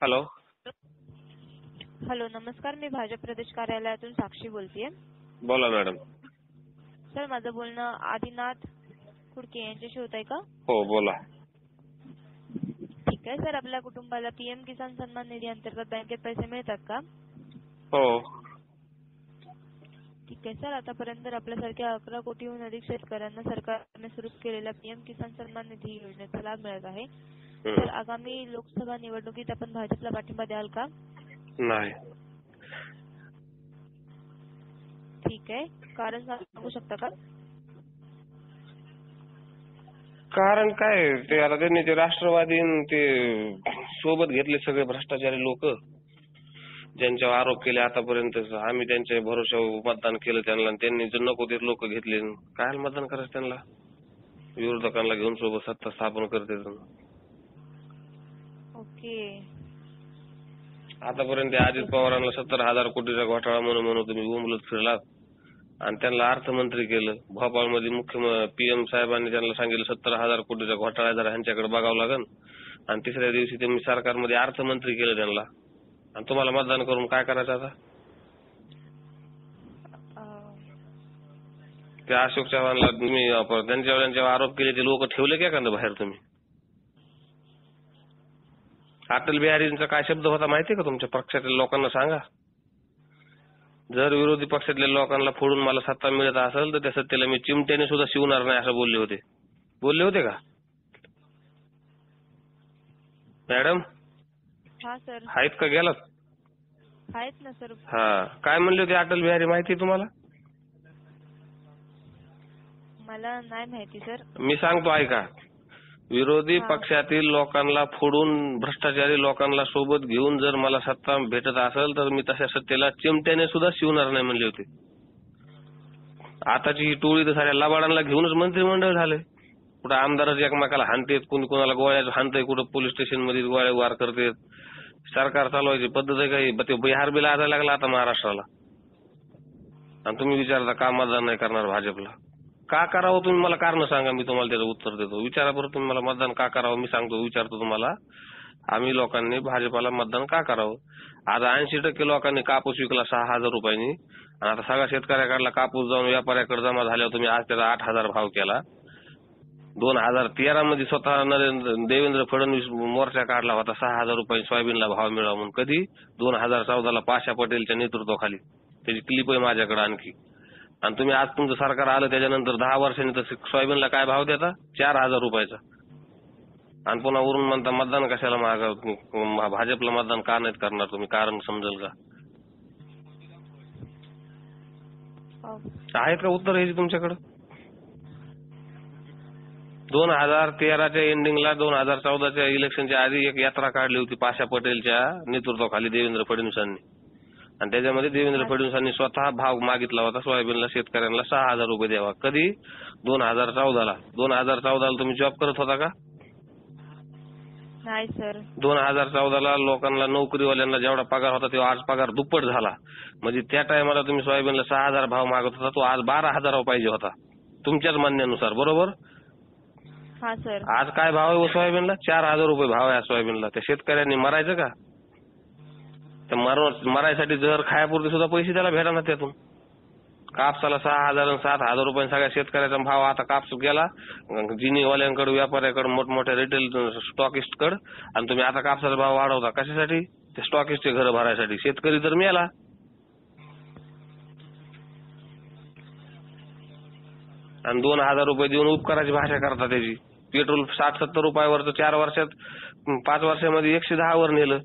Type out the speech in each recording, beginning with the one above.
Hello. Hello, नमस्कार. मी भाजप प्रदेश कार्यालयातून साक्षी बोलतेय. बोला मॅडम. सर, माझं बोलणं आदिनाथ कुडके यांच्याशी होत आहे का? हो, बोला. ठीक आहे सर, आपल्या कुटुंबाला पीएम किसान सन्मान निधी अंतर्गत बँकेत पैसे मिळतात का? हो. ठीक आहे सर, आतापर्यंत आपल्यासारख्या 11 कोटीहून अधिक शेतकऱ्यांना सरकारने सुरू केलेल्या पीएम किसान सन्मान निधी योजनेचा लाभ मिळत आहे. तर आगामी लोकसभा निवडणुकीत आपण भाजपला पाठिंबा द्याल का? नाही. ठीक आहे, कारण सांगू शकता का? कारण काय, ते आता त्यांनी ते राष्ट्रवादी ते सोबत घेतले सगळे भ्रष्टाचारी लोक, ज्यांच्यावर आरोप केले आतापर्यंत. आम्ही त्यांच्या भरोशावर मतदान केलं त्यांना, त्यांनी जर नको ते लोक घेतले. काय मतदान करायचं त्यांना? विरोधकांना घेऊन सोबत सत्ता स्थापन करते. ओके. आतापर्यंत अजित पवारांना 70,000 कोटीचा घोटाळा म्हणून तुम्ही उमलत फिरलात आणि त्यांना अर्थमंत्री केलं. भोपाळमध्ये पीएम साहेबांनी त्यांना सांगितलं 70,000 कोटीचा घोटाळा जरा ह्यांच्याकडे बघावं लागेल, आणि तिसऱ्या दिवशी तुम्ही सरकारमध्ये अर्थमंत्री केलं त्यांना. आणि तुम्हाला मतदान करून काय करायचं आता? त्या अशोक चव्हाणला तुम्ही त्यांच्यावर आरोप केले, ते लोक ठेवले का एखादं बाहेर तुम्ही? अटल बिहारींचा काय शब्द होता माहितीये का तुमच्या पक्षातल्या लोकांना? सांगा. जर विरोधी पक्षातल्या लोकांना फोडून मला सत्ता मिळत असेल तर त्या सत्तेला मी चिमट्याने सुद्धा शिवणार नाही, असं बोलले होते का मॅडम? हा सर. आहेत का गेलात? आहेत ना सर. हा, काय म्हणले होते अटल बिहारी माहिती तुम्हाला? मला नाही माहिती सर. मी सांगतो, ऐका. विरोधी पक्षातील लोकांना फोडून भ्रष्टाचारी लोकांना सोबत घेऊन जर मला सत्ता भेटत असेल तर मी तशा सत्तेला चिमट्याने सुद्धा शिवणार नाही म्हणले होते. आताची ही टोळी तर साऱ्या लबाडांना घेऊनच मंत्रिमंडळ झाले. कुठं आमदारच एकमेकाला हाणतेत, कुणी कुणाला गोळ्याच हाणतंय, कुठं पोलीस स्टेशन मध्ये गोळ्या वार करतेत. सरकार चालवायची पद्धत आहे काही? ते बिहार बिल आजायला लागला आता महाराष्ट्राला, आणि तुम्ही विचारता का मतदान नाही करणार भाजपला? का करावं तुम्ही मला कारण सांगा, मी तुम्हाला त्याचं उत्तर देतो. विचारा बरं तुम्ही मला मतदान का करावं, मी सांगतो, विचारतो तुम्हाला. आम्ही लोकांनी भाजपाला मतदान का करावं? आज 80% लोकांनी कापूस विकला 6,000 रुपयांनी, आणि आता सगळ्या शेतकऱ्याकडला कापूस जाऊन व्यापाऱ्याकडे जमा झाल्यावर तुम्ही आज त्याचा 8,000 भाव केला. 2013 मध्ये स्वतः देवेंद्र फडणवीस मोर्चा काढला होता 6,000 रुपये सोयाबीनला भाव मिळावा म्हणून. कधी? 2014ला पाशा पटेलच्या नेतृत्वाखाली. त्याची क्लिप आहे माझ्याकडे आणखी. आणि तुम्ही आज तुमचं सरकार आलं त्याच्यानंतर 10 वर्षांनी तर सोयाबीनला काय भाव देता? 4,000 रुपयाचा. आणि पुन्हा वरून म्हणता मतदान कशाला भाजपला मतदान का नाहीत करणार तुम्ही? कारण समजेल का? आहेत का उत्तर ह्याची तुमच्याकडे? 2013च्या एंडिंगला 2014च्या इलेक्शनच्या आधी एक यात्रा काढली होती पाशा पटेलच्या नेतृत्वाखाली देवेंद्र फडणवीसांनी, आणि त्याच्यामध्ये देवेंद्र फडणवीसांनी स्वतः भाव मागितला होता सोयाबीनला शेतकऱ्यांना 6,000 रुपये द्यावा. कधी? 2014ला. 2014ला तुम्ही जॉब करत होता का? नाही सर. 2014ला लोकांना, नोकरीवाल्यांना जेवढा पगार होता तेव्हा आज पगार दुप्पट झाला. म्हणजे त्या टायमाला तुम्ही सोयाबीनला 6,000 भाव मागत होता, तो आज 12,000 पाहिजे होता तुमच्याच म्हणण्यानुसार, बरोबर? हा सर. आज काय भाव आहे सोयाबीनला? 4,000 रुपये भाव आहे सोयाबीनला. त्या शेतकऱ्यांनी मरायचं का? तर मरायसाठी जर खायापुरते सुद्धा पैसे त्याला भेटणार त्यातून. कापसाला 6,000 आणि 7,000 रुपये सगळ्या शेतकऱ्याचा भाव. आता कापूस गेला जिनीवाल्यांकडे, व्यापाऱ्याकडे, मोठमोठ्या रिटेल स्टॉकिस्टकडे, आणि तुम्ही आता कापसाचा भाव वाढवता कशासाठी? ते स्टॉकिस्टचे घर भरायसाठी. शेतकरी तर मेला. आणि 2,000 रुपये देऊन उपकाराची भाषा करता त्याची. पेट्रोल 60-70 रुपयावरचं 4 वर्षात, 5 वर्षामध्ये 110 वर नेलं.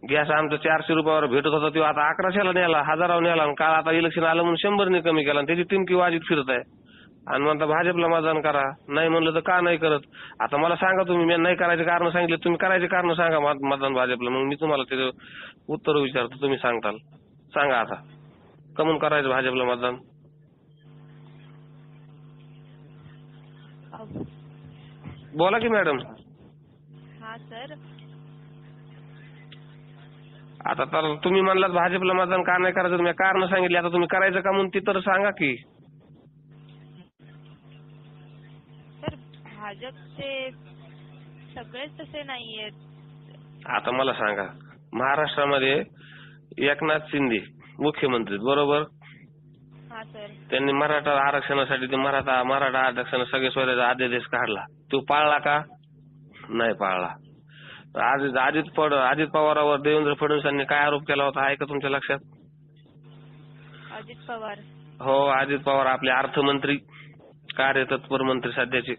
गॅस आमचं 400 रुपयावर भेटत होता तेव्हा आता 1100ला नेला, 1000 नेला, आणि काल आता इलेक्शन आलं म्हणून 100 कमी केला. आणि त्याची टिमकी वाजीत फिरत आहे, आणि म्हणता भाजपला मतदान करा. नाही म्हणलं तर का नाही करत? आता मला सांगा तुम्ही, मी नाही करायचे कारण सांगितले, तुम्ही करायचे कारण सांगा मतदान भाजपला. मग मी तुम्हाला त्याचं उत्तर विचारतो, तुम्ही सांगताल. सांगा आता कमून करायचं भाजपला मतदान? बोला की मॅडम. हा सर. आता तर तुम्ही म्हणलात भाजपला मतदान का नाही करायचं, तुम्ही कारण सांगितले. आता तुम्ही करायचं का म्हणून ती तर सांगा की. सर, भाजपचे सगळेच तसे नाहीयेत. आता मला सांगा, महाराष्ट्रामध्ये एकनाथ शिंदे मुख्यमंत्री बरोबर, हा सर. त्यांनी मराठा आरक्षणासाठी ते मराठा आरक्षण सगळे सोयऱ्याचा अध्यादेश काढला, तो पाळला का? नाही पाळला. अजित पवारावर देवेंद्र फडणवीसांनी काय आरोप केला होता आहे का तुमच्या लक्षात? अजित पवार. हो, अजित पवार आपले अर्थमंत्री, कार्यतत्पर मंत्री सध्याचे.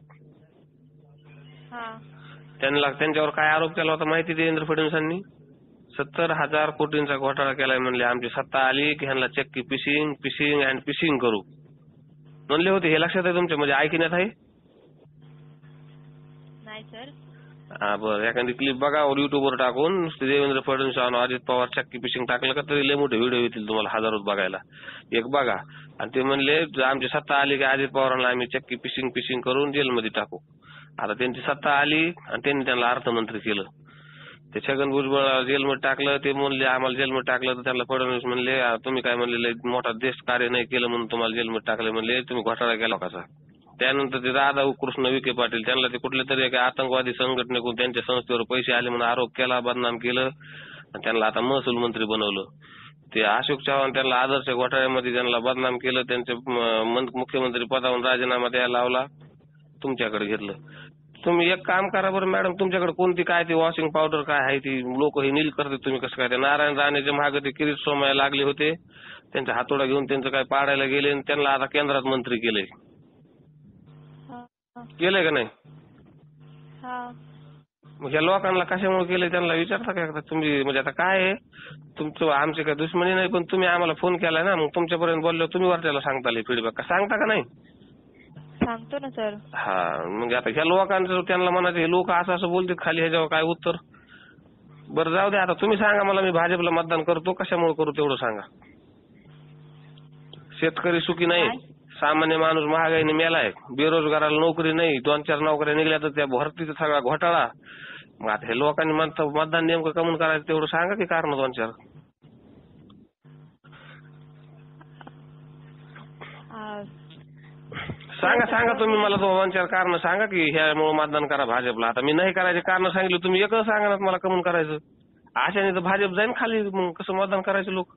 हा. त्यांच्यावर काय आरोप केला होता माहिती? देवेंद्र फडणवीसांनी 70,000 कोटींचा घोटाळा केलाय म्हणले. आमची सत्ता आली की ह्यांना चक्की फिशिंग अँड फिशिंग करू म्हणले होते. हे लक्षात आहे तुमच्या? म्हणजे ऐकण्यात आहे? नाही सर. हा बरं, एखादी क्लिप बघा युट्यूबवर टाकून, देवेंद्र फडणवीस आणि अजित पवार चक्की फिशिंग टाकलं का तरी लय मोठे व्हिडिओ येतील तुम्हाला हजारोत बघायला. एक बघा. आणि ते म्हणले आमची सत्ता आली की अजित पवारांना आम्ही चक्की फिशिंग करून जेलमध्ये टाकू. आता त्यांची सत्ता आली आणि त्यांनी त्यांना अर्थमंत्री केलं. ते छगन भुजबळ जेलमध्ये टाकलं, ते म्हणले आम्हाला जेलमध्ये टाकलं, तर त्यांना फडणवीस म्हणले तुम्ही काय म्हणले मोठा देश कार्य नाही केलं म्हणून तुम्हाला जेलमध्ये टाकले, म्हणले तुम्ही घोटाळा केला कसा. त्यानंतर ते राधाकृष्ण विखे पाटील, त्यांना ते कुठले तरी एका आतंकवादी संघटनेकडून त्यांच्या संस्थेवर पैसे आले म्हणून आरोप केला, बदनाम केलं आणि त्यांना आता महसूल मंत्री बनवलं. ते अशोक चव्हाण त्यांना आदर्श घोटाळ्यामध्ये त्यांना बदनाम केलं, त्यांचे मुख्यमंत्री पदावरून राजीनामा द्यायला लावला, तुमच्याकडे घेतलं. तुम्ही एक काम करा बरं मॅडम, तुमच्याकडे कोणती काय ती वॉशिंग पावडर काय आहे ती लोक हे नील करते, तुम्ही कसं काय? ते नारायण राणेच्या मागे ते किरीट सोमायला लागले होते, त्यांचा हातोडा घेऊन त्यांचं काय पाडायला गेले आणि त्यांना आता केंद्रात मंत्री केलंय. केलंय का नाही? मग या लोकांना कशामुळे केलंय त्यांना विचारता का एकदा तुम्ही? म्हणजे आता काय आहे तुमचं, आमची काय दुश्मनी नाही, पण तुम्ही आम्हाला फोन केलाय ना, मग तुमच्यापर्यंत बोललो तुम्ही वरच्याला सांगता फीडबॅक का सांगता का नाही? सांगतो ना सर. हा, म्हणजे आता ह्या लोकांचं त्यांना म्हणायचं हे लोक असं बोलतात खाली, ह्याच्यावर काय उत्तर? बरं जाऊ दे, आता तुम्ही सांगा मला, मी भाजपला मतदान करतो, कशामुळे करू तेवढं सांगा. शेतकरी सुखी नाही, सामान्य माणूस महागाईने मेलाय, बेरोजगाराला नोकरी नाही, 2-4 नोकऱ्या निघल्या तर त्या भरतीचा सगळा घोटाळा. मग आता हे लोकांनी मतदान नेमकं कमून करायचं तेवढं सांगा की कारण 2-4. सांगा तुम्ही मला 2-4 कारण सांगा की ह्यामुळे मतदान करा भाजपला. आता मी नाही करायचे कारण सांगितलं, तुम्ही एकच सांगा ना मला कमून करायचं. अशाने तर भाजप जाईन खाली, मग कसं मतदान करायचं लोक?